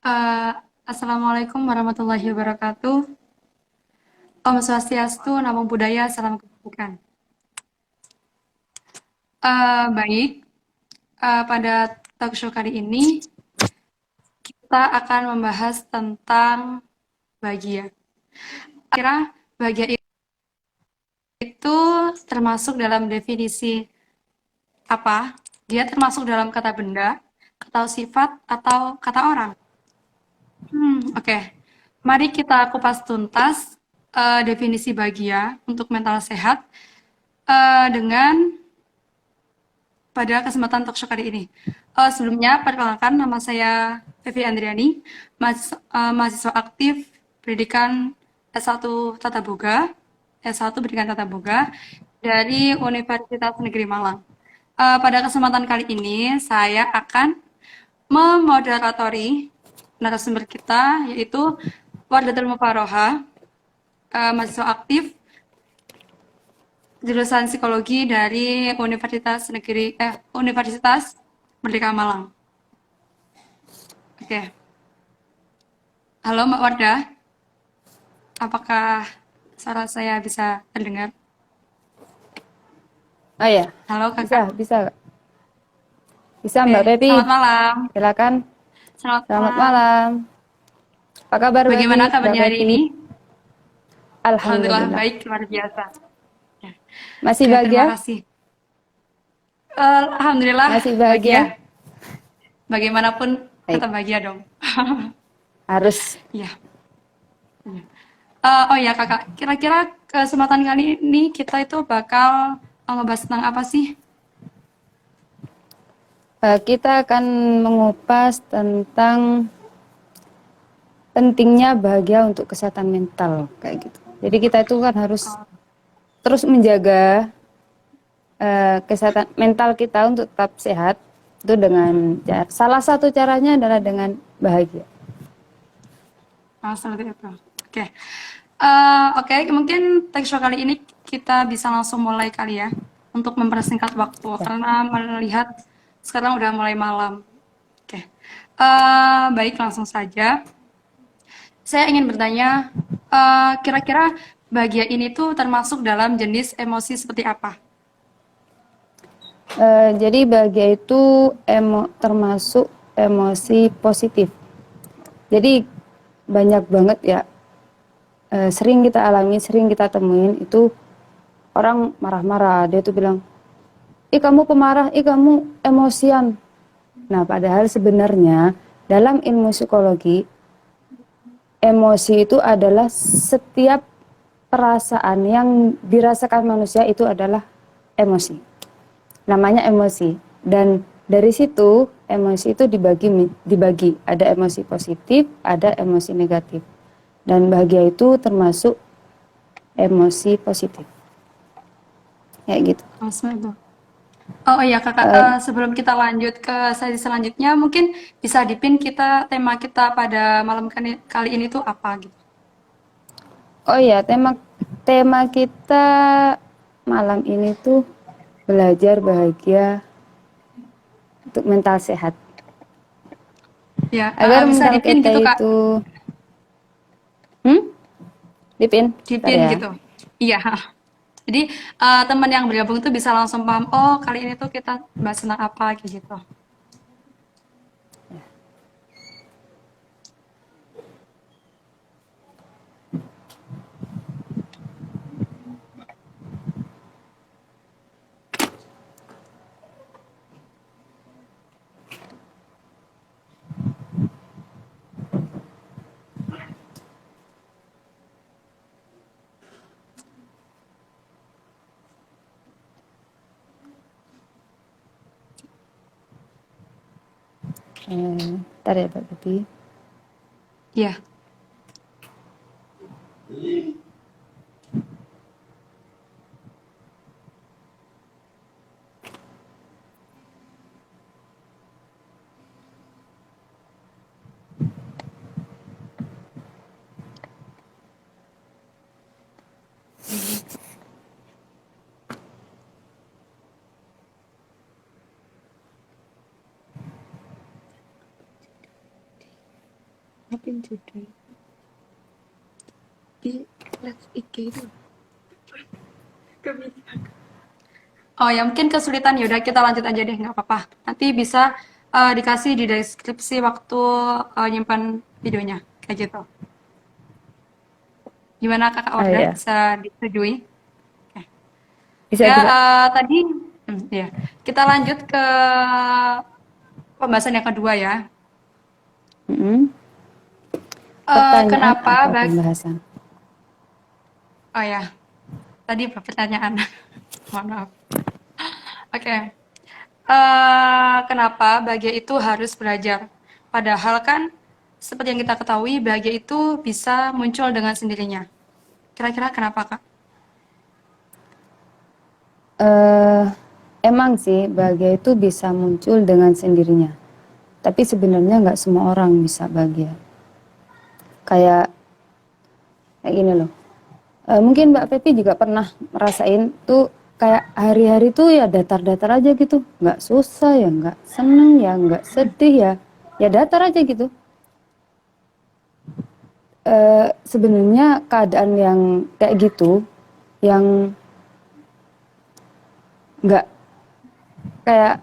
Eh, Assalamualaikum warahmatullahi wabarakatuh. Om Swastiastu, Namo Buddhaya, Salam Kebajikan. Baik, pada talk show kali ini kita akan membahas tentang bahagia. Kira bahagia itu termasuk dalam definisi apa? Dia termasuk dalam kata benda, atau sifat, atau kata orang? Oke. Mari kita kupas tuntas definisi bahagia untuk mental sehat dengan pada kesempatan talk show kali ini. Sebelumnya, perkenalkan nama saya Fevi Andriani, mahasiswa aktif pendidikan S1 Tata Boga, S1 Pendidikan Tata Boga dari Universitas Negeri Malang. Pada kesempatan kali ini, saya akan memoderatori narasumber kita, yaitu Wardatul Mufaroha, mahasiswa aktif jurusan psikologi dari Universitas Merdeka Malang. Oke. Halo Mbak Wardah, apakah suara saya bisa terdengar? Oh ya, Halo bisa, Kakak. bisa, bisa Oke, Mbak Pepi. selamat malam. Silakan. Selamat Selamat malam. malam. Apa kabar Bagaimana Mbak kabarnya hari Pepi? ini? Alhamdulillah Alhamdulillah. baik, luar biasa. Ya. Masih Oke, terima bahagia? kasih. Alhamdulillah Masih bahagia. bahagia? Bagaimanapun Baik, tetap bahagia dong. harus. Iya. Oh ya kakak, kira-kira kesempatan kali ini kita itu bakal ngebahas tentang apa sih? Kita akan mengupas tentang pentingnya bahagia untuk kesehatan mental kayak gitu. Jadi kita itu kan harus terus menjaga kesehatan mental kita untuk tetap sehat. Itu dengan salah satu caranya adalah dengan bahagia. Seperti itu. Oke. Oke, mungkin tech show kali ini kita bisa langsung mulai kali ya untuk mempersingkat waktu Ya. karena melihat sekarang udah mulai malam. Oke. Baik, langsung saja. Saya ingin bertanya, kira-kira bahagia ini tuh termasuk dalam jenis emosi seperti apa? Jadi bahagia itu termasuk emosi positif. Jadi banyak banget ya, sering kita alami, sering kita temuin itu orang marah-marah. Dia tuh bilang, ih kamu pemarah, ih kamu emosian. Nah padahal sebenarnya dalam ilmu psikologi, emosi itu adalah setiap perasaan yang dirasakan manusia itu adalah emosi. Namanya emosi, dan dari situ emosi itu dibagi ada emosi positif, ada emosi negatif, dan bahagia itu termasuk emosi positif kayak gitu. Langsung itu. Oh iya kakak, Eh, sebelum kita lanjut ke sesi selanjutnya, mungkin bisa dipin kita tema kita pada malam kali ini tuh apa gitu. oh ya, tema tema kita malam ini tuh belajar bahagia untuk mental sehat, Ya, agar bisa mental dipin kita gitu kak, itu hmm dipin bentar dipin ya. gitu. Iya. Jadi teman yang bergabung itu bisa langsung paham, oh kali ini tuh kita bahas tentang apa kayak gitu. Bentar ya Pak Budi. Iya. Siapin judul di live IG itu. Oh ya mungkin kesulitan, ya udah kita lanjut aja deh, nggak apa-apa. Nanti bisa dikasih di deskripsi waktu nyimpan videonya kayak gitu. Gimana kakak Ah order? ya, Bisa disetujui? Oke. bisa Ya bisa. tadi ya kita lanjut ke pembahasan yang kedua ya. Mm-mm. Pertanyaan Kenapa atau bagi pembahasan? oh ya tadi pertanyaan mohon maaf. Oke. Kenapa bahagia itu harus belajar? Padahal kan seperti yang kita ketahui bahagia itu bisa muncul dengan sendirinya. Kira-kira kenapa kak? eh Emang sih bahagia itu bisa muncul dengan sendirinya. Tapi sebenarnya nggak semua orang bisa bahagia. Kayak kayak gini loh. Mungkin Mbak Pepi juga pernah merasain tuh kayak hari-hari tuh ya datar-datar aja gitu. Nggak susah ya, nggak seneng ya, nggak sedih ya. Ya datar aja gitu. Sebenarnya keadaan yang kayak gitu, yang nggak kayak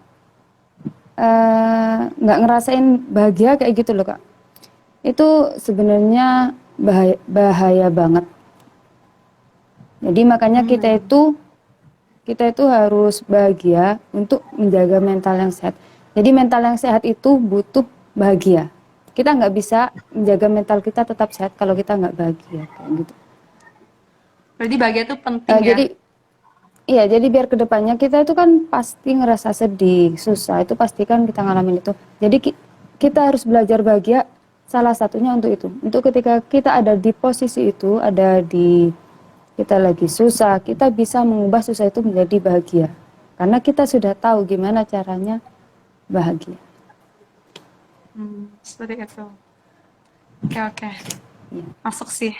nggak ngerasain bahagia kayak gitu loh Kak. Itu sebenarnya bahaya banget. Jadi makanya Hmm, kita itu harus bahagia untuk menjaga mental yang sehat. Jadi mental yang sehat itu butuh bahagia. Kita nggak bisa menjaga mental kita tetap sehat kalau kita nggak bahagia kayak gitu. berarti bahagia itu penting ya? Jadi iya, jadi biar kedepannya kita itu kan pasti ngerasa sedih, susah, itu pasti kan kita ngalamin itu. Jadi kita harus belajar bahagia, salah satunya untuk itu. Untuk ketika kita ada di posisi itu, ada di kita lagi susah, kita bisa mengubah susah itu menjadi bahagia. Karena kita sudah tahu gimana caranya bahagia. Seperti itu. Oke oke, Iya. masuk sih.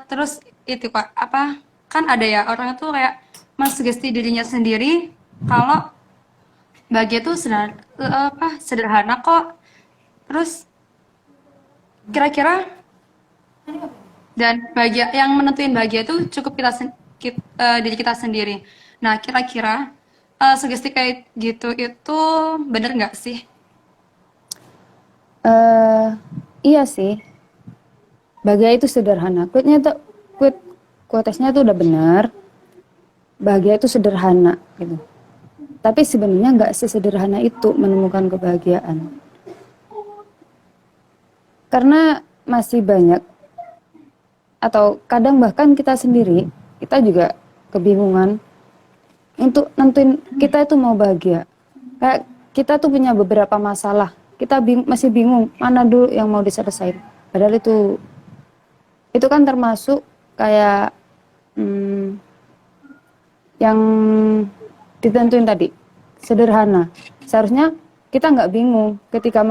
Terus itu kak, apa kan ada ya orang itu kayak mensugesti dirinya sendiri kalau bahagia itu sederhana kok. Terus kira-kira dan bahagia yang menentuin bahagia itu cukup diri kita sendiri. Nah, kira-kira sugesti kayak gitu itu bener nggak sih? Eh, iya sih, bahagia itu sederhana. Quote quotesnya tuh udah benar. Bahagia itu sederhana gitu. Tapi sebenarnya nggak sesederhana itu menemukan kebahagiaan. Karena masih banyak atau kadang bahkan kita sendiri, kita juga kebingungan untuk nentuin kita itu mau bahagia. Kayak kita tuh punya beberapa masalah, kita masih bingung mana dulu yang mau diselesaikan. Padahal itu kan termasuk kayak yang ditentuin tadi, sederhana. Seharusnya kita nggak bingung ketika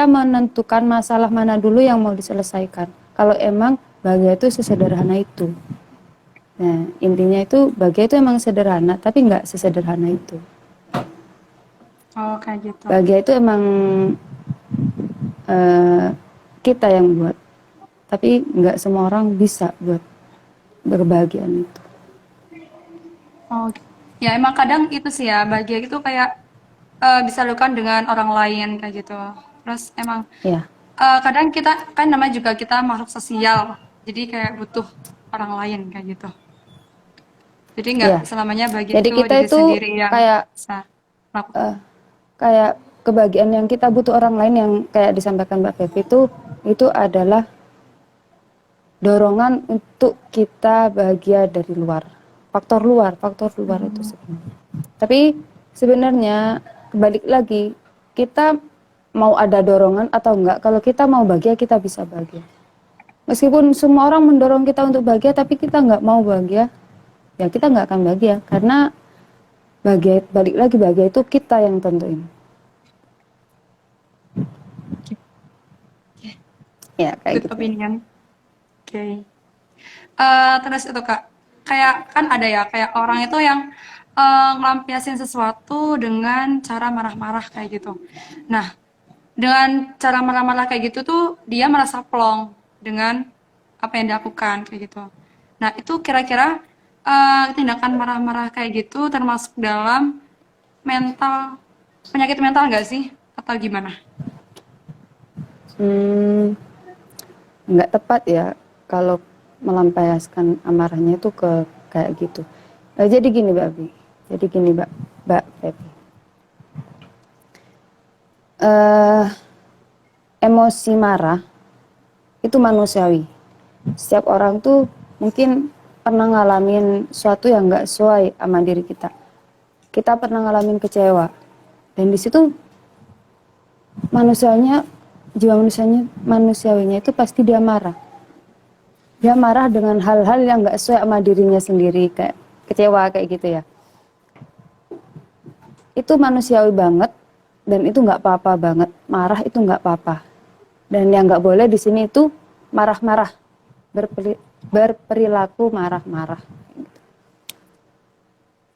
menentukan masalah mana dulu yang mau diselesaikan. Kalau emang bahagia itu sesederhana itu. Nah, intinya itu bahagia itu emang sederhana, tapi nggak sesederhana itu. Oh, kayak gitu. Bahagia itu emang eh, kita yang buat, tapi nggak semua orang bisa buat berbahagiaan itu. Oh, ya emang kadang itu sih ya, bahagia itu kayak bisa dilakukan dengan orang lain kayak gitu. Terus emang Ya, kadang kita kan namanya juga kita makhluk sosial, jadi kayak butuh orang lain kayak gitu. Jadi nggak ya. selamanya bahagia Jadi itu kita diri itu sendiri yang kayak bisa melakukan. kayak kebahagiaan yang kita butuh orang lain yang kayak disampaikan Mbak Fevi itu adalah dorongan untuk kita bahagia dari luar. Faktor luar itu sebenarnya. Tapi sebenarnya balik lagi, kita mau ada dorongan atau enggak, kalau kita mau bahagia kita bisa bahagia. Meskipun semua orang mendorong kita untuk bahagia, tapi kita nggak mau bahagia, ya kita nggak akan bahagia. Karena bahagia, balik lagi bahagia itu kita yang tentuin. Ya kayak Good gitu. opinion. Oke. Terus itu Kak, kayak kan ada ya, kayak orang itu yang ngelampiasin sesuatu dengan cara marah-marah kayak gitu. Nah, dengan cara marah-marah kayak gitu tuh dia merasa plong dengan apa yang dilakukan kayak gitu. Nah, itu kira-kira tindakan marah-marah kayak gitu termasuk dalam mental penyakit mental nggak sih atau gimana? Hmm, nggak tepat ya kalau melampiaskan amarahnya itu ke kayak gitu. Jadi gini Mbak Abi, jadi gini Mbak Pepi. Eh, Emosi marah itu manusiawi. Setiap orang tuh mungkin pernah ngalamin sesuatu yang nggak sesuai sama diri kita. Kita pernah ngalamin kecewa, dan di situ manusianya, jiwa manusiawinya itu pasti dia marah. Dia marah dengan hal-hal yang nggak sesuai sama dirinya sendiri, kayak kecewa kayak gitu ya. Itu manusiawi banget, dan itu nggak apa-apa banget. Marah itu nggak apa-apa. Dan yang nggak boleh di sini itu marah-marah, berperilaku marah-marah.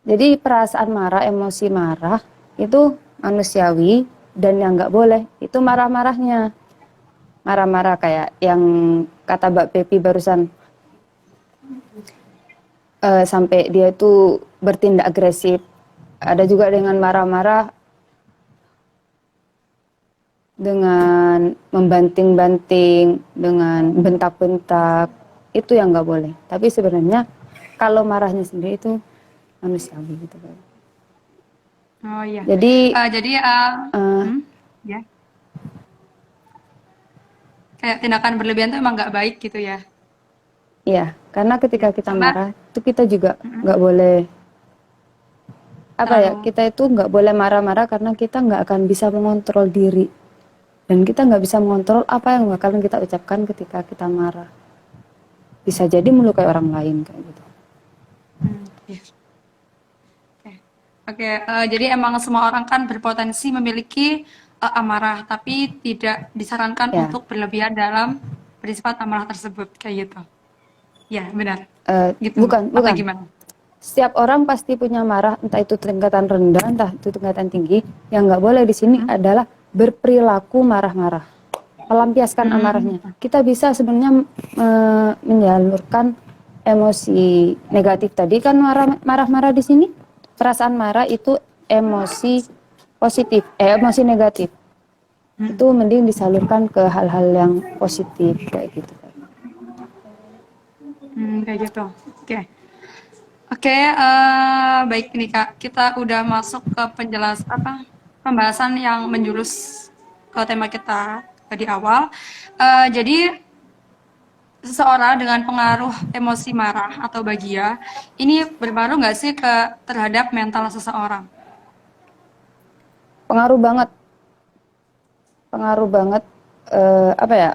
Jadi perasaan marah, emosi marah itu manusiawi, dan yang nggak boleh itu marah-marahnya. Marah-marah kayak yang kata Mbak Pepi barusan, sampai dia itu bertindak agresif. Ada juga dengan marah-marah dengan membanting-banting, dengan bentak-bentak, itu yang nggak boleh. Tapi sebenarnya kalau marahnya sendiri itu manusiawi gitu. Oh iya. Jadi Jadi eh, ya kayak tindakan berlebihan tuh emang nggak baik gitu ya. ya, karena Ya, ketika kita karena marah itu kita juga mm-mm, nggak boleh apa ya, terlalu kita itu nggak boleh marah-marah karena kita nggak akan bisa mengontrol diri, dan kita nggak bisa mengontrol apa yang bakalan kita ucapkan ketika kita marah. Bisa jadi melukai orang lain kayak gitu. iya. Oke. Oke, jadi emang semua orang kan berpotensi memiliki amarah, tapi tidak disarankan Ya, untuk berlebihan dalam bersifat amarah tersebut, kayak gitu. Ya, benar. Gitu, Mbak. bukan, Atau bukan. gimana? Setiap orang pasti punya marah, entah itu tingkatan rendah, entah itu tingkatan tinggi. Yang nggak boleh di sini Hmm? adalah berperilaku marah-marah, melampiaskan Hmm. amarahnya. Kita bisa sebenarnya menyalurkan emosi negatif tadi kan, marah-marah di sini. Perasaan marah itu emosi positif, emosi negatif. Hmm. Itu mending disalurkan ke hal-hal yang positif kayak gitu. Kayak gitu. Oke. Oke, baik nih Kak. Kita udah masuk ke pembahasan yang menjurus ke tema kita di awal. Jadi seseorang dengan pengaruh emosi marah atau bahagia, ini berpengaruh nggak sih terhadap mental seseorang? Pengaruh banget, pengaruh banget. Apa ya?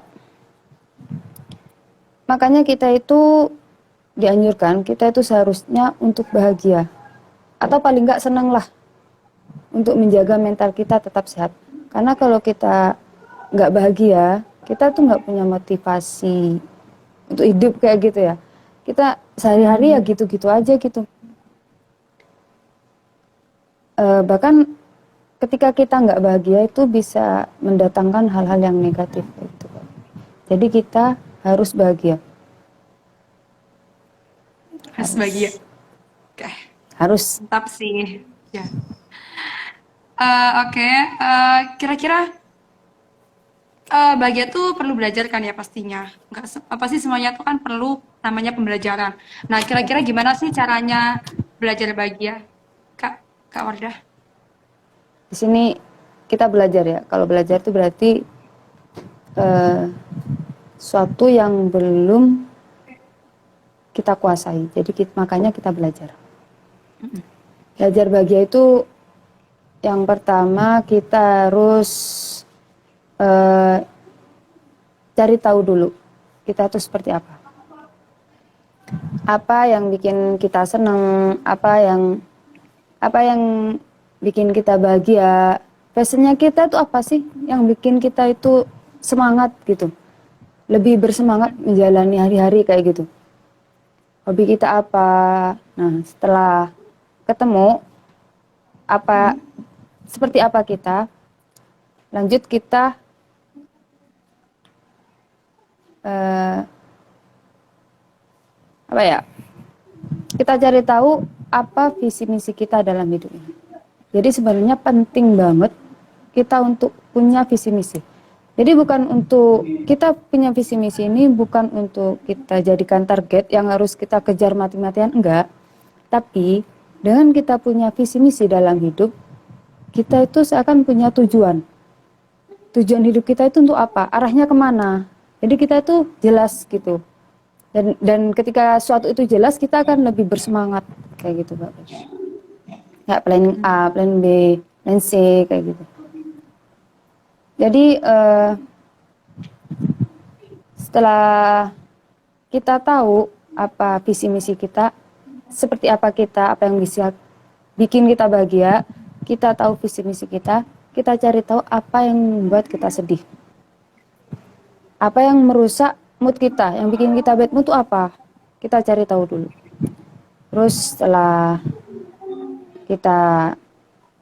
Makanya kita itu dianjurkan, kita itu seharusnya untuk bahagia. Atau paling nggak senang lah, untuk menjaga mental kita tetap sehat. Karena kalau kita nggak bahagia, kita tuh nggak punya motivasi untuk hidup kayak gitu ya. Kita sehari-hari ya gitu-gitu aja gitu. Bahkan ketika kita nggak bahagia itu bisa mendatangkan hal-hal yang negatif gitu. Jadi kita harus bahagia, Harus bahagia. harus Oke, harus mantap sih. Ya. Oke, kira-kira bahagia tuh perlu belajar kan ya pastinya. Nggak apa sih semuanya tuh kan perlu namanya pembelajaran. Nah, kira-kira gimana sih caranya belajar bahagia, Kak, Kak Wardah? di sini kita belajar ya. Kalau belajar itu berarti eh, suatu yang belum kita kuasai. Jadi makanya kita belajar. Belajar bahagia itu yang pertama kita harus eh, cari tahu dulu kita itu seperti apa. Apa yang bikin kita senang, apa yang bikin kita bahagia. Passionnya kita itu apa sih yang bikin kita itu semangat gitu. Lebih bersemangat menjalani hari-hari kayak gitu. Hobi kita apa? Nah, setelah ketemu apa seperti apa kita, Lanjut kita eh, apa ya? Kita cari tahu apa visi misi kita dalam hidup ini. Jadi sebenarnya penting banget kita untuk punya visi misi. Jadi bukan untuk kita punya visi misi ini bukan untuk kita jadikan target yang harus kita kejar mati-matian, enggak. Tapi dengan kita punya visi misi dalam hidup, kita itu seakan punya tujuan. Tujuan hidup kita itu untuk apa? Arahnya kemana? Jadi kita itu jelas gitu. Dan ketika suatu itu jelas, kita akan lebih bersemangat kayak gitu, Mbak. Nggak planning A, plan B, plan C kayak gitu. Jadi setelah kita tahu apa visi misi kita, seperti apa kita, apa yang bisa bikin kita bahagia, kita tahu visi misi kita cari tahu apa yang membuat kita sedih. Apa yang merusak mood kita, yang bikin kita bad mood itu apa? Kita cari tahu dulu. Terus setelah kita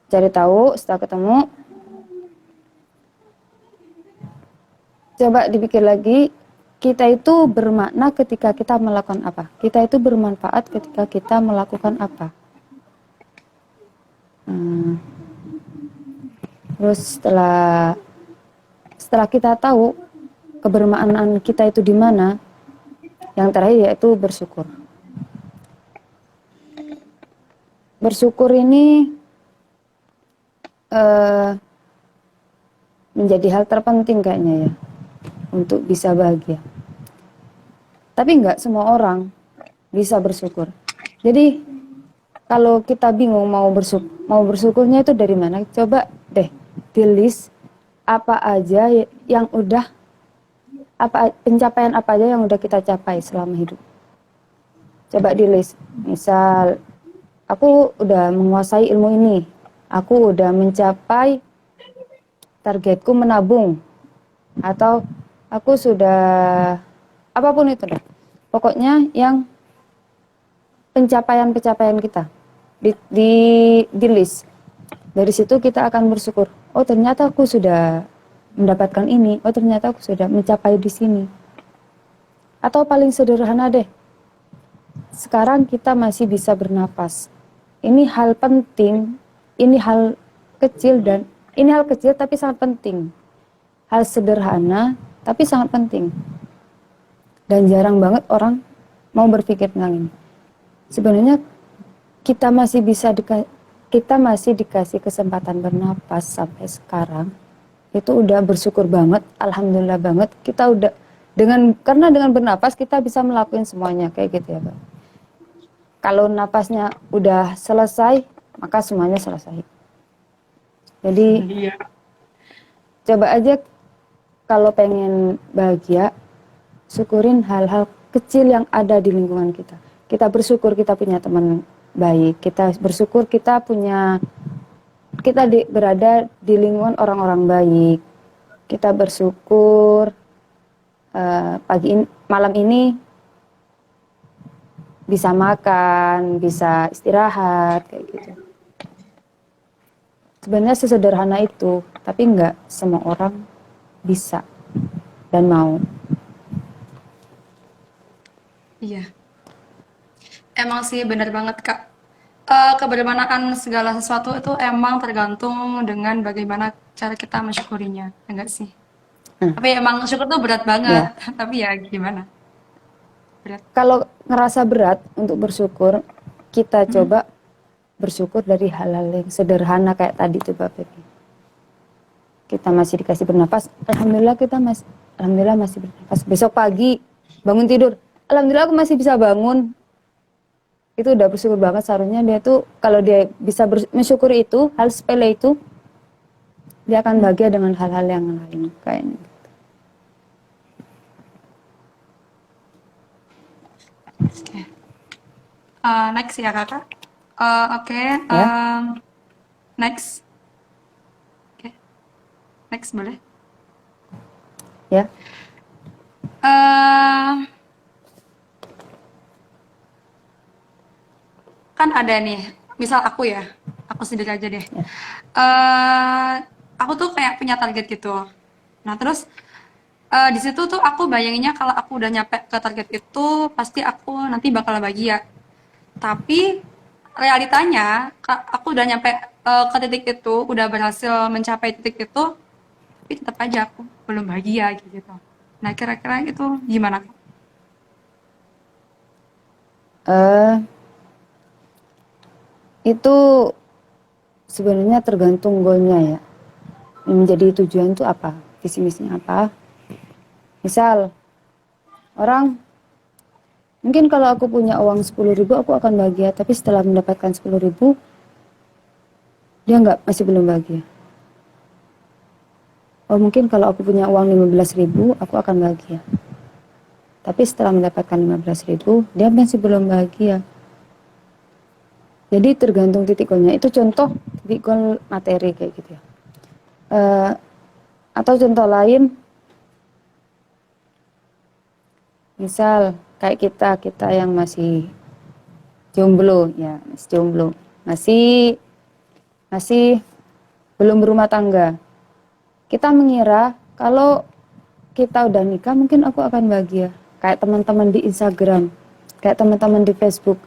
cari tahu, setelah ketemu, coba dipikir lagi, kita itu bermakna ketika kita melakukan apa? Kita itu bermanfaat ketika kita melakukan apa? Terus setelah kita tahu kebermaknaan kita itu di mana, yang terakhir yaitu bersyukur. Bersyukur ini menjadi hal terpenting kayaknya ya untuk bisa bahagia. Tapi nggak semua orang bisa bersyukur. Jadi kalau kita bingung mau bersyukurnya itu dari mana, coba deh di list apa aja yang udah pencapaian apa aja yang udah kita capai selama hidup. Coba di list. Misal aku udah menguasai ilmu ini, aku udah mencapai targetku menabung, atau aku sudah apapun itu deh. Pokoknya yang pencapaian kita di list. Dari situ kita akan bersyukur. Oh ternyata aku sudah mendapatkan ini. Oh ternyata aku sudah mencapai di sini. Atau paling sederhana deh. Sekarang kita masih bisa bernapas. Ini hal penting. Ini hal kecil tapi sangat penting. Hal sederhana tapi sangat penting. Dan jarang banget orang mau berpikir tentang ini. Sebenarnya kita masih dikasih kesempatan bernapas sampai sekarang. Itu udah bersyukur banget, alhamdulillah banget. Kita udah karena dengan bernapas kita bisa melakukan semuanya kayak gitu ya, Pak. Kalau napasnya udah selesai, maka semuanya selesai. Jadi coba aja kalau pengen bahagia, syukurin hal-hal kecil yang ada di lingkungan kita. Kita bersyukur kita punya teman baik. Kita bersyukur kita berada di lingkungan orang-orang baik. Kita bersyukur malam ini bisa makan, bisa istirahat kayak gitu. Sebenarnya sesederhana itu, tapi nggak semua orang bisa dan mau. Iya. Emang sih benar banget Kak. Kebermanfaatan segala sesuatu itu emang tergantung dengan bagaimana cara kita mensyukurinya, enggak sih? Tapi emang syukur tuh berat banget. Tapi ya gimana? Berat. Kalau ngerasa berat untuk bersyukur, kita coba bersyukur dari hal-hal yang sederhana kayak tadi tuh Mbak Pepi. Kita masih dikasih bernapas, alhamdulillah masih bernapas. Besok pagi bangun tidur, alhamdulillah aku masih bisa bangun. Itu udah bersyukur banget. Seharusnya dia tuh kalau dia bisa mensyukuri itu, hal sepele itu, dia akan bahagia dengan hal-hal yang lain kayaknya. Oke. Next ya kakak. Oke. Next. Oke. Next boleh. Ya. Kan ada nih, misal aku sendiri aja deh. aku tuh kayak punya target gitu. Nah terus di situ tuh aku bayanginnya kalau aku udah nyampe ke target itu pasti aku nanti bakal bahagia. Tapi realitanya aku udah nyampe ke titik itu, udah berhasil mencapai titik itu, tapi tetap aja aku belum bahagia gitu. Nah kira-kira itu gimana Kak? Eh, itu sebenarnya tergantung goalnya ya. Yang menjadi tujuan itu apa? Visi misinya apa? Misal orang mungkin kalau aku punya uang 10.000 aku akan bahagia, tapi setelah mendapatkan 10.000 dia nggak, masih belum bahagia. Oh mungkin kalau aku punya uang 15.000 aku akan bahagia, tapi setelah mendapatkan 15.000 dia masih belum bahagia. Jadi tergantung titik goalnya. Itu contoh titik goal materi kayak gitu ya. Atau contoh lain, misal kayak kita yang masih jomblo ya, masih jomblo, masih masih belum berumah tangga. Kita mengira kalau kita udah nikah mungkin aku akan bahagia. Kayak teman-teman di Instagram, kayak teman-teman di Facebook.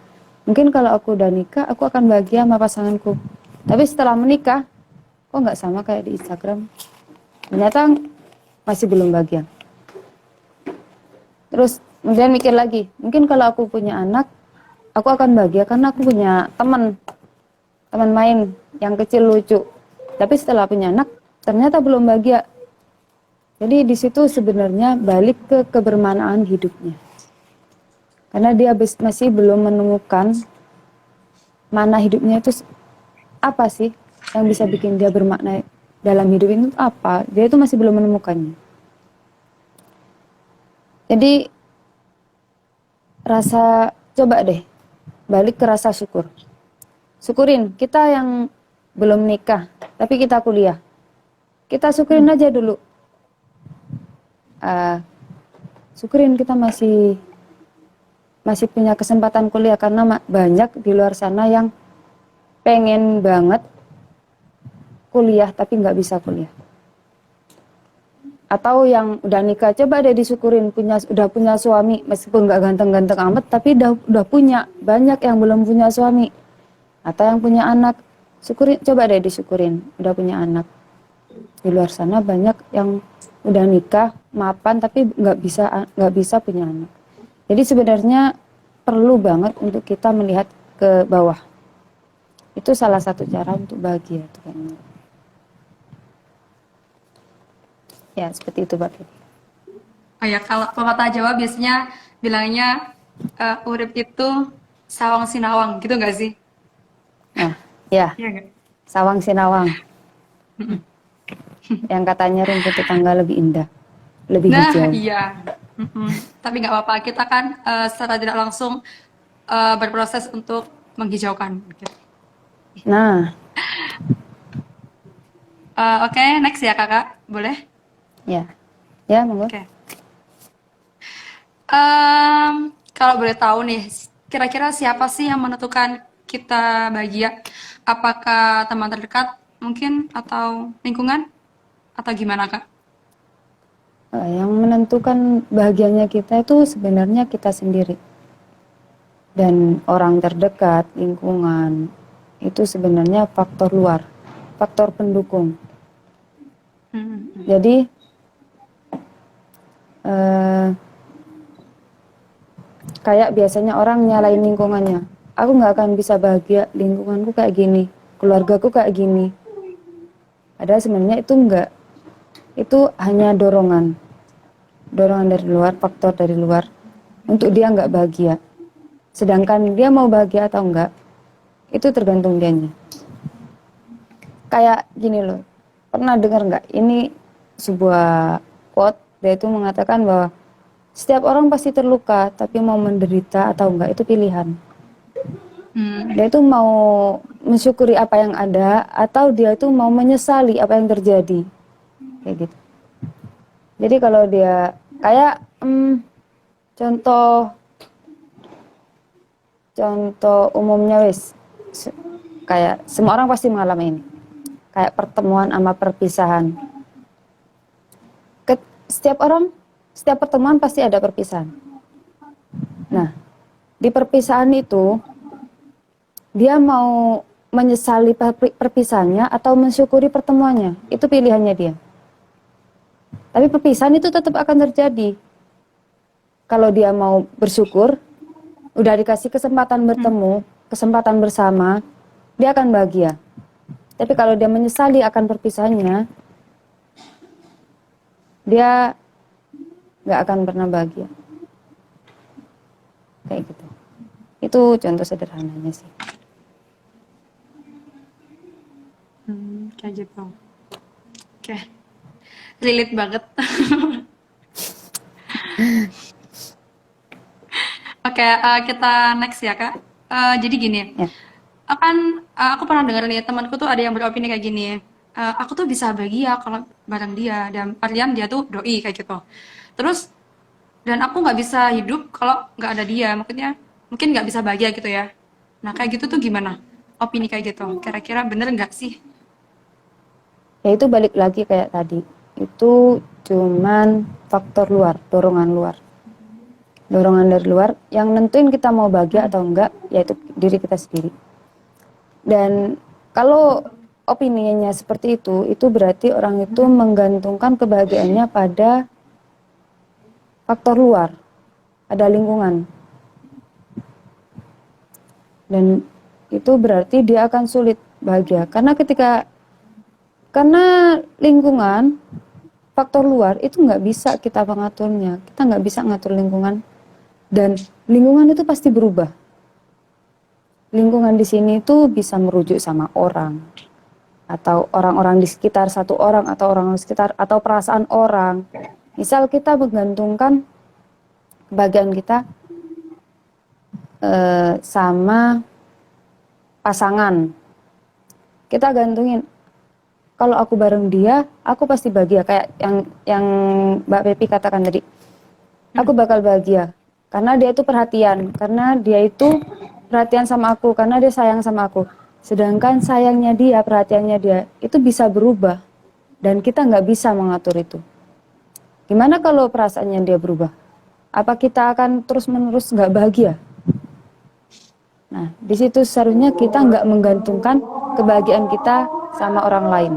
Mungkin kalau aku udah nikah aku akan bahagia sama pasanganku. Tapi setelah menikah kok nggak sama kayak di Instagram. Ternyata masih belum bahagia. Terus kemudian mikir lagi, mungkin kalau aku punya anak, aku akan bahagia karena aku punya teman main yang kecil lucu. Tapi setelah punya anak, ternyata belum bahagia. Jadi di situ sebenarnya balik ke kebermanaan hidupnya. Karena dia masih belum menemukan mana hidupnya itu apa sih yang bisa bikin dia bermakna dalam hidup itu apa. Dia itu masih belum menemukannya. Jadi coba deh balik ke rasa syukur. Syukurin kita yang belum nikah tapi kita kuliah. Kita syukurin aja dulu. Syukurin kita masih punya kesempatan kuliah karena banyak di luar sana yang pengen banget kuliah tapi nggak bisa kuliah. Atau yang udah nikah, coba deh disyukurin udah punya suami meskipun nggak ganteng-ganteng amat tapi udah punya. Banyak yang belum punya suami atau yang punya anak, syukurin, coba deh disyukurin udah punya anak. Di luar sana banyak yang udah nikah mapan tapi nggak bisa punya anak. Jadi sebenarnya perlu banget untuk kita melihat ke bawah. Itu salah satu cara untuk bahagia tuh kayaknya. Ya seperti itu Mbak Fitri. Oh ya, kalau pepatah Jawa biasanya bilangnya urip itu sawang sinawang, gitu nggak sih? Nah ya, Iya nggak? sawang sinawang yang katanya rumput tetangga lebih indah, lebih Nah, hijau. iya. Tapi nggak apa-apa, kita kan secara tidak langsung berproses untuk menghijaukan. Gitu. Nah Oke, next ya kakak, boleh? ya, ya monggo. Oke. Kalau boleh tahu nih, kira-kira siapa sih yang menentukan kita bahagia? Apakah teman terdekat mungkin atau lingkungan atau gimana kak? Yang menentukan bahagianya kita itu sebenarnya kita sendiri. Dan orang terdekat, lingkungan, itu sebenarnya faktor luar, faktor pendukung. Jadi, kayak biasanya orang nyalain lingkungannya. Aku nggak akan bisa bahagia, lingkunganku kayak gini, keluargaku kayak gini. Padahal sebenarnya itu enggak. Itu hanya dorongan dari luar, faktor dari luar untuk dia nggak bahagia. Sedangkan dia mau bahagia atau enggak, itu tergantung dianya. Kayak gini loh, pernah dengar nggak? Ini sebuah quote, dia itu mengatakan bahwa setiap orang pasti terluka, tapi mau menderita atau enggak itu pilihan. Dia itu mau mensyukuri apa yang ada, atau dia itu mau menyesali apa yang terjadi, kayak gitu. Jadi kalau dia kayak contoh umumnya kayak semua orang pasti mengalami ini. kayak pertemuan sama perpisahan. Setiap pertemuan pasti ada perpisahan. Nah, di perpisahan itu dia mau menyesali perpisahannya atau mensyukuri pertemuannya, itu pilihannya dia. Tapi perpisahan itu tetap akan terjadi. Kalau dia mau bersyukur, udah dikasih kesempatan bertemu, kesempatan bersama, dia akan bahagia. Tapi kalau dia menyesali akan perpisahannya, dia nggak akan pernah bahagia. Kayak gitu. Itu contoh sederhananya sih. Kayak gitu. Oke, relate banget. Oke, kita next ya Kak. Jadi gini, Ya. aku pernah dengar nih temanku tuh ada yang beropini kayak gini. Aku tuh bisa bahagia kalau bareng dia dan artian dia tuh doi kayak gitu. Terus dan aku nggak bisa hidup kalau nggak ada dia. Maksudnya mungkin nggak bisa bahagia gitu ya. Nah kayak gitu tuh gimana? Opini kayak gitu. Kira-kira bener nggak sih? Ya itu balik lagi kayak tadi. Itu cuman faktor luar, dorongan luar. Dorongan dari luar yang nentuin kita mau bahagia atau enggak, yaitu diri kita sendiri. Dan kalau opininya seperti itu berarti orang itu menggantungkan kebahagiaannya pada faktor luar, ada lingkungan. Dan itu berarti dia akan sulit bahagia. Karena lingkungan, faktor luar itu nggak bisa kita mengaturnya. Kita nggak bisa ngatur lingkungan. Dan lingkungan itu pasti berubah. Lingkungan di sini itu bisa merujuk sama orang, atau orang-orang di sekitar, satu orang atau orang di sekitar, atau perasaan orang. Misal kita menggantungkan kebahagiaan kita sama pasangan. Kita gantungin, kalau aku bareng dia, aku pasti bahagia. Kayak yang Mbak Pepi katakan tadi, aku bakal bahagia karena dia itu perhatian, karena dia itu perhatian sama aku, karena dia sayang sama aku. Sedangkan sayangnya dia, perhatiannya dia itu bisa berubah dan kita nggak bisa mengatur itu. Gimana kalau perasaannya dia berubah? Apa kita akan terus-menerus nggak bahagia? Nah, di situ seharusnya kita nggak menggantungkan kebahagiaan kita sama orang lain,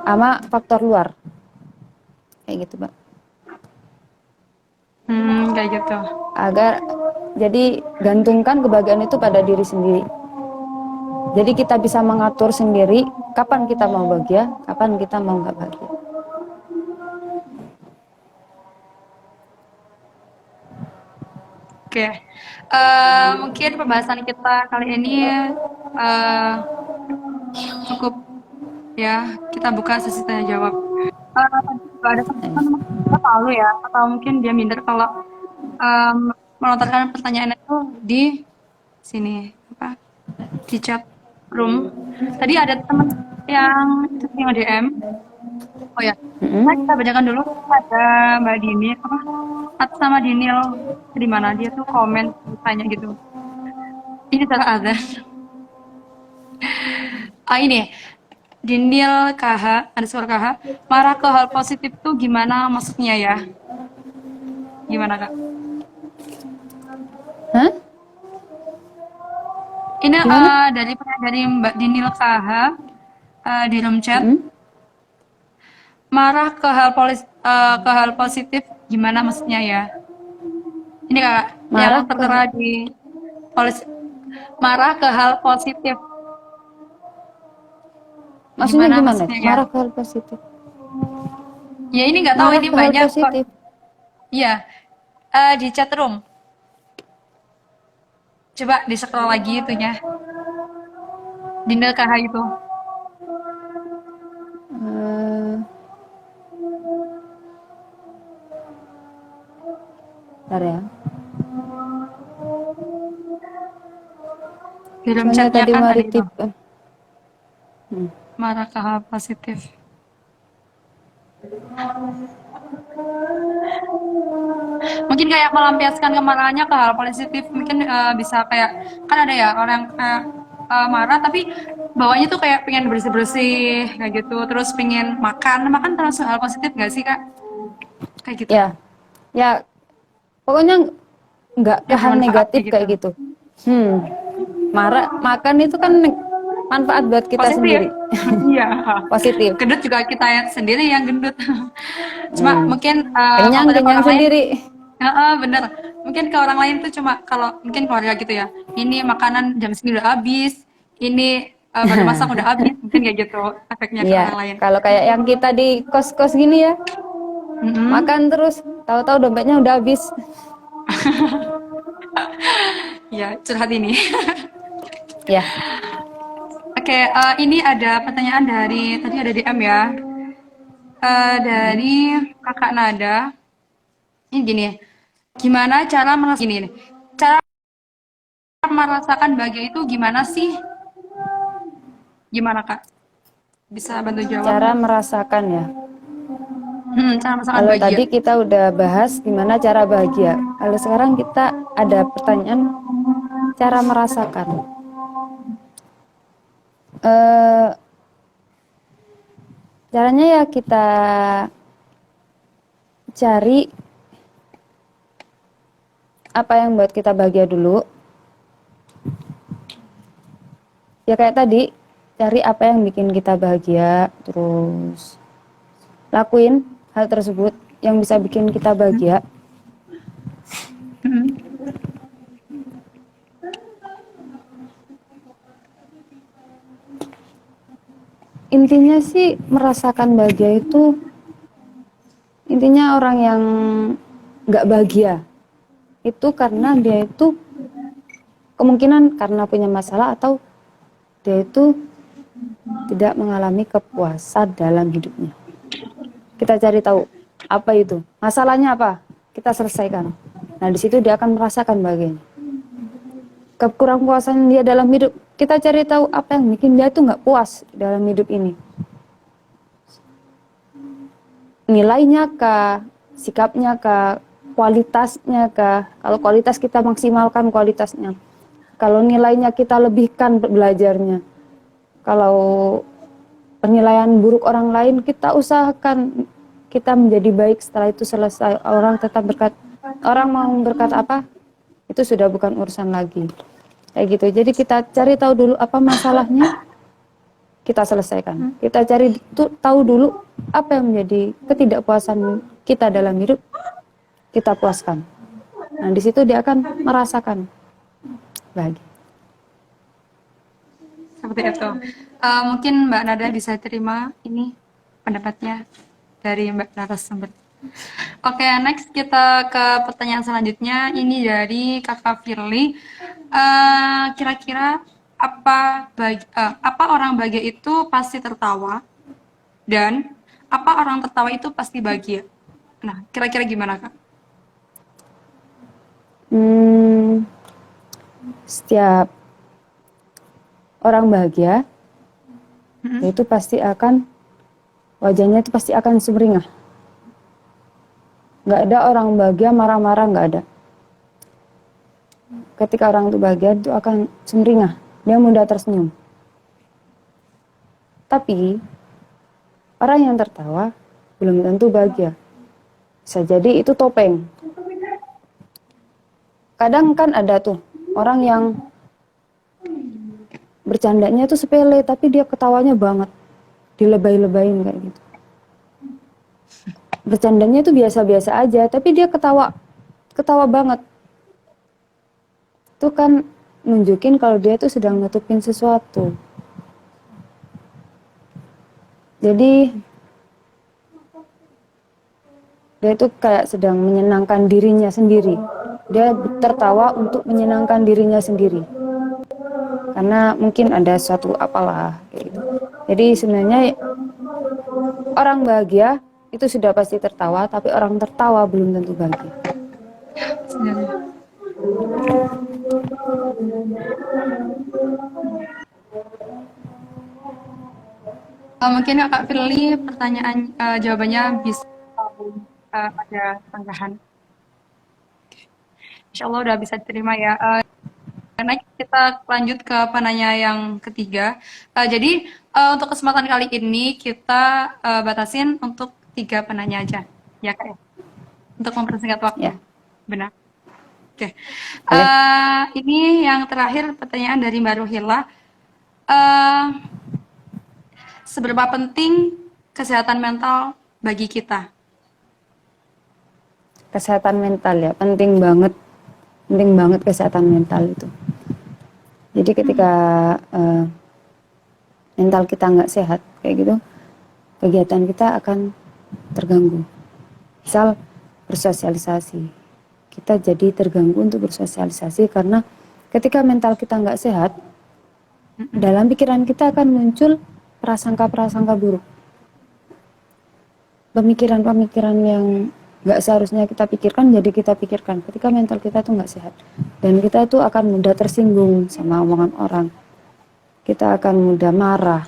sama faktor luar, kayak gitu, Mbak. Kayak gitu. Jadi gantungkan kebahagiaan itu pada diri sendiri. Jadi kita bisa mengatur sendiri kapan kita mau bahagia, kapan kita mau nggak bahagia. Oke, mungkin pembahasan kita kali ini eh, cukup ya. Kita buka sesi tanya jawab. Tadi juga ada teman kita tahu ya, atau mungkin dia minder kalau melontarkan pertanyaan itu di sini apa di chat room. Tadi ada teman yang DM. Oh ya, nah, kita bacakan dulu. Ada Mbak Dini apa? Atas nama Dinil di mana dia tuh komen tanya gitu. Ini salah azan. Ini Dinil KH, ada suara KH. Marah ke hal positif tuh gimana maksudnya ya? Gimana Kak? Hah? Ini Gimana? dari Mbak Dinil KH di room chat. Marah ke hal positif gimana maksudnya ya? Ini Kak, Marah yang ke tertera di marah ke hal positif maksudnya gimana gimana? maksudnya ya? Marah ke hal positif. Ya ini nggak tahu Marah ini ke hal banyak kok. positif. Iya, di chat room. Coba di scroll lagi itunya. Dinil KH itu. Eh, Bentar ya. Di room Soalnya chatnya tadi kan ada mari itu. tip. Marah ke hal positif. Mungkin kayak melampiaskan kemarahannya ke hal positif. Mungkin bisa kayak kan ada ya orang marah tapi bawahnya tuh kayak pengen bersih-bersih kayak gitu, terus pengen makan. Makan termasuk hal positif nggak sih Kak? Kayak gitu. Ya, ya pokoknya nggak ke Yang hal bermanfaat negatif kayak gitu. kayak gitu. Makan itu kan manfaat buat kita Positif. sendiri. Iya. Positif. Gendut juga kita sendiri yang gendut. Cuma mungkin Kenyang faktornya ke kenyang orang lain. sendiri. Heeh, bener. Mungkin ke orang lain tuh cuma kalau mungkin keluarga gitu ya. Ini makanan jam segini udah habis. Ini baru masak udah habis. Mungkin kayak gitu efeknya ke Iya, orang lain. kalau kayak yang kita di kos-kos gini ya, Mm-mm. makan terus, tahu-tahu dompetnya udah habis. Ya, curhat ini. Ya, Oke, ini ada pertanyaan dari tadi ada DM ya. Dari Kakak Nada. Ini gini, gimana cara merasakan gini nih. Cara merasakan bahagia itu gimana sih? Gimana Kak? Bisa bantu jawab? cara merasakan ya. Cara merasakan Kalau bahagia. tadi kita udah bahas gimana cara bahagia. Kalau sekarang kita ada pertanyaan cara merasakan. Eh, Caranya ya kita cari apa yang buat kita bahagia dulu. Ya kayak tadi, cari apa yang bikin kita bahagia, terus lakuin hal tersebut yang bisa bikin kita bahagia. Intinya sih merasakan bahagia itu, intinya orang yang nggak bahagia itu karena dia itu kemungkinan karena punya masalah atau dia itu tidak mengalami kepuasan dalam hidupnya. Kita cari tahu apa itu masalahnya, apa kita selesaikan. Nah di situ dia akan merasakan bahagianya. Kekurang puasan dia dalam hidup, kita cari tahu apa yang bikin dia tuh nggak puas dalam hidup ini. Nilainya kah, sikapnya kah, kualitasnya kah. Kalau kualitas kita maksimalkan kualitasnya. Kalau nilainya kita lebihkan belajarnya. Kalau penilaian buruk orang lain, kita usahakan kita menjadi baik setelah itu selesai. Orang tetap berkata, orang mau berkata apa, itu sudah bukan urusan lagi. Kayak gitu. Jadi kita cari tahu dulu apa masalahnya, kita selesaikan. Kita cari tahu dulu apa yang menjadi ketidakpuasan kita dalam hidup, kita puaskan. Nah, di situ dia akan merasakan bahagia. Seperti itu. Mungkin Mbak Nada bisa terima ini pendapatnya dari Mbak narasumber. Oke, next kita ke pertanyaan selanjutnya. Ini dari Kakak Firly. Kira-kira apa orang bahagia itu pasti tertawa dan apa orang tertawa itu pasti bahagia? Nah, kira-kira gimana Kak? Setiap orang bahagia, itu pasti akan, wajahnya itu pasti akan sumringah. Nggak ada orang bahagia marah-marah, nggak ada. Ketika orang itu bahagia itu akan sumringah, dia mudah tersenyum. Tapi orang yang tertawa belum tentu bahagia. Bisa jadi itu topeng. Kadang kan ada tuh orang yang bercandanya tuh sepele tapi dia ketawanya banget, dilebay-lebayin kayak gitu. Bercandanya tuh biasa-biasa aja tapi dia ketawa banget. Itu kan nunjukin kalau dia tuh sedang nutupin sesuatu. Jadi dia itu kayak sedang menyenangkan dirinya sendiri. Dia tertawa untuk menyenangkan dirinya sendiri. Karena mungkin ada suatu apalah kayak gitu. Jadi sebenarnya orang bahagia itu sudah pasti tertawa, tapi orang tertawa belum tentu bahagia. Mungkin Kak Firly pertanyaan jawabannya bisa ada tanggahan. Insya Allah udah bisa diterima ya. Karena kita lanjut ke penanya yang ketiga. Jadi untuk kesempatan kali ini kita batasin untuk 3 penanya aja, ya Kak ya? Untuk mempersingkat waktu. Ya, Benar. Oke. boleh. Ini yang terakhir pertanyaan dari Mbak Ruhila. Eh, Seberapa penting kesehatan mental bagi kita? Kesehatan mental ya, penting banget kesehatan mental itu. Jadi ketika eh, mental kita nggak sehat kayak gitu, kegiatan kita akan terganggu. Misal bersosialisasi, kita jadi terganggu untuk bersosialisasi karena ketika mental kita nggak sehat, dalam pikiran kita akan muncul prasangka-prasangka buruk, pemikiran-pemikiran yang nggak seharusnya kita pikirkan jadi kita pikirkan ketika mental kita tuh nggak sehat, dan kita tuh akan mudah tersinggung sama omongan orang, kita akan mudah marah,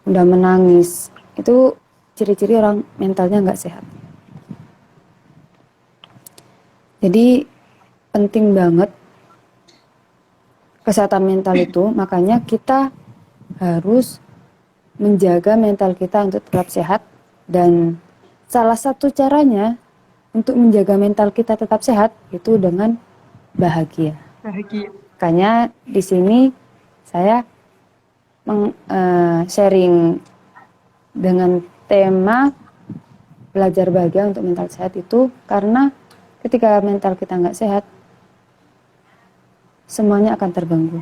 mudah menangis. Itu ciri-ciri orang mentalnya nggak sehat. Jadi penting banget kesehatan mental itu, makanya kita harus menjaga mental kita untuk tetap sehat. Dan salah satu caranya untuk menjaga mental kita tetap sehat itu dengan bahagia. Bahagia. Makanya di sini saya sharing dengan tema belajar bahagia untuk mental sehat itu karena ketika mental kita nggak sehat, semuanya akan terganggu.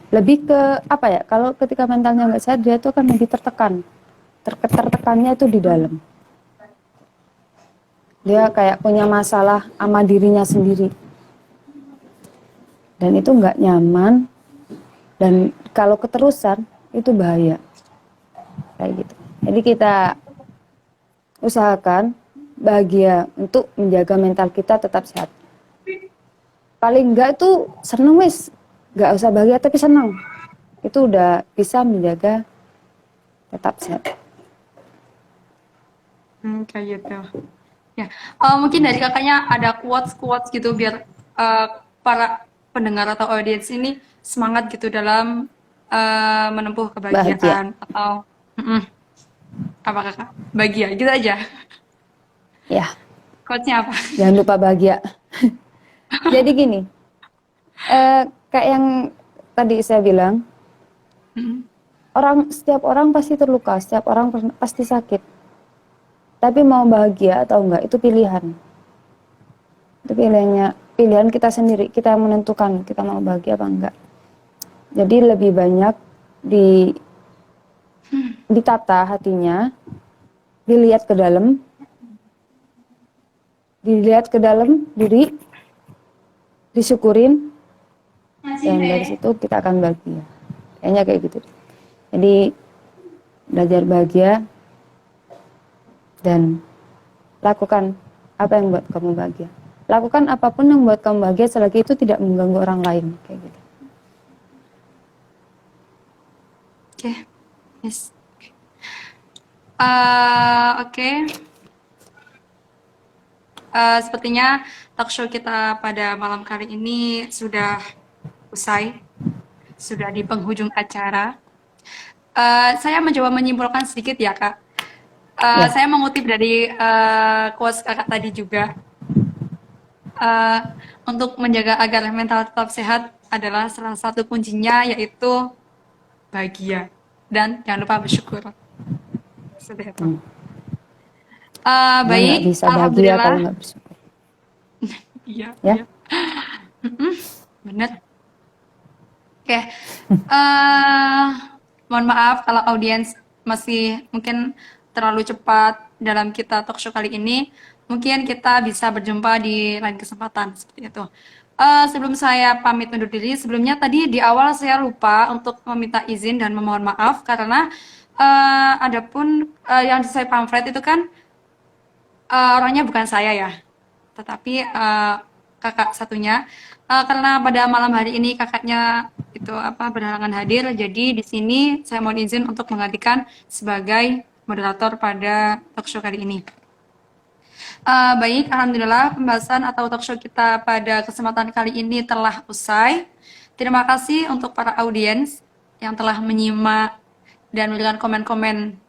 Lebih ke apa ya? Kalau ketika mentalnya nggak sehat, dia tuh akan lebih tertekan. Tertekannya itu di dalam. Dia kayak punya masalah sama dirinya sendiri. Dan itu nggak nyaman. Dan kalau keterusan itu bahaya. Kayak gitu. Jadi kita usahakan bahagia untuk menjaga mental kita tetap sehat. Paling enggak itu seneng wis, nggak usah bahagia tapi senang. Itu udah bisa menjaga tetap sehat. Kayak gitu. Ya, mungkin dari kakaknya ada quotes-quotes gitu biar para pendengar atau audiens ini semangat gitu dalam menempuh Bahagia. kebahagiaan atau apa kakak? Bahagia gitu aja. Ya, Quotesnya apa? jangan lupa bahagia. Jadi gini, kayak yang tadi saya bilang, setiap orang pasti terluka, setiap orang pasti sakit. Tapi mau bahagia atau enggak itu pilihan. Itu pilihan kita sendiri, kita yang menentukan kita mau bahagia apa enggak. Jadi lebih banyak ditata hatinya, dilihat ke dalam diri, disyukurin, dan dari situ kita akan bahagia. Kayaknya kayak gitu. Jadi belajar bahagia dan lakukan apa yang buat kamu bahagia. Lakukan apapun yang buat kamu bahagia selagi itu tidak mengganggu orang lain, kayak gitu. Oke, yes. Oke. Sepertinya talk show kita pada malam kali ini sudah usai, sudah di penghujung acara. Saya mencoba menyimpulkan sedikit ya kak. Ya, Saya mengutip dari quotes kakak tadi juga. Eh, untuk menjaga agar mental tetap sehat adalah salah satu kuncinya yaitu bahagia dan jangan lupa bersyukur. Seperti itu. karena nggak Baik, bisa bahagia kalau alhamdulillah. nggak bersyukur. Iya, Ya, iya, benar. Oke, eh mohon maaf kalau audiens masih mungkin terlalu cepat dalam kita talk show kali ini. Mungkin kita bisa berjumpa di lain kesempatan seperti itu. Sebelum saya pamit undur diri, sebelumnya tadi di awal saya lupa untuk meminta izin dan memohon maaf karena adapun yang saya pamflet itu kan orangnya bukan saya ya, tetapi kakak satunya. Karena pada malam hari ini kakaknya itu berhalangan hadir, jadi di sini saya mohon izin untuk menggantikan sebagai moderator pada talk show kali ini. Baik, alhamdulillah pembahasan atau talk show kita pada kesempatan kali ini telah usai. Terima kasih untuk para audiens yang telah menyimak dan memberikan komen-komen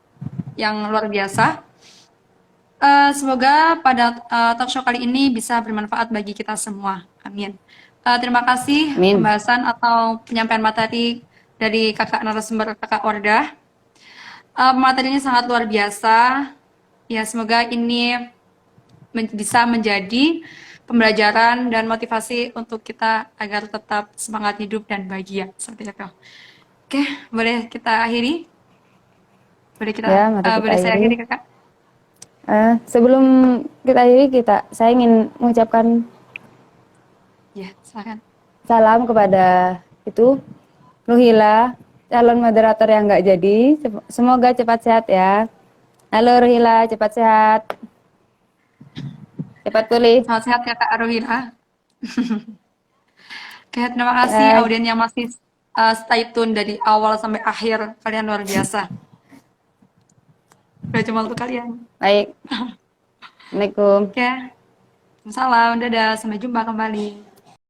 yang luar biasa. Semoga pada talk show kali ini bisa bermanfaat bagi kita semua. Amin. Terima kasih Amin. pembahasan atau penyampaian materi dari kakak narasumber kakak Wardah. Materinya sangat luar biasa. Ya, semoga ini bisa menjadi pembelajaran dan motivasi untuk kita agar tetap semangat hidup dan bahagia seperti itu. Oke, boleh kita akhiri? Boleh kita, Ya, mari kita boleh saya akhiri. akhiri kakak? Sebelum kita akhiri, saya ingin mengucapkan Ya, silakan. salam kepada itu Ruhila, calon moderator yang nggak jadi. Semoga cepat sehat ya. Halo Ruhila, cepat sehat. Cepat pulih. Selamat sehat kakak Arwila. Oke, terima kasih Ya, audien yang masih stay tune dari awal sampai akhir. Kalian luar biasa. Udah cuma untuk kalian. baik. Assalamualaikum. Oke, salam, dadah, sampai jumpa kembali.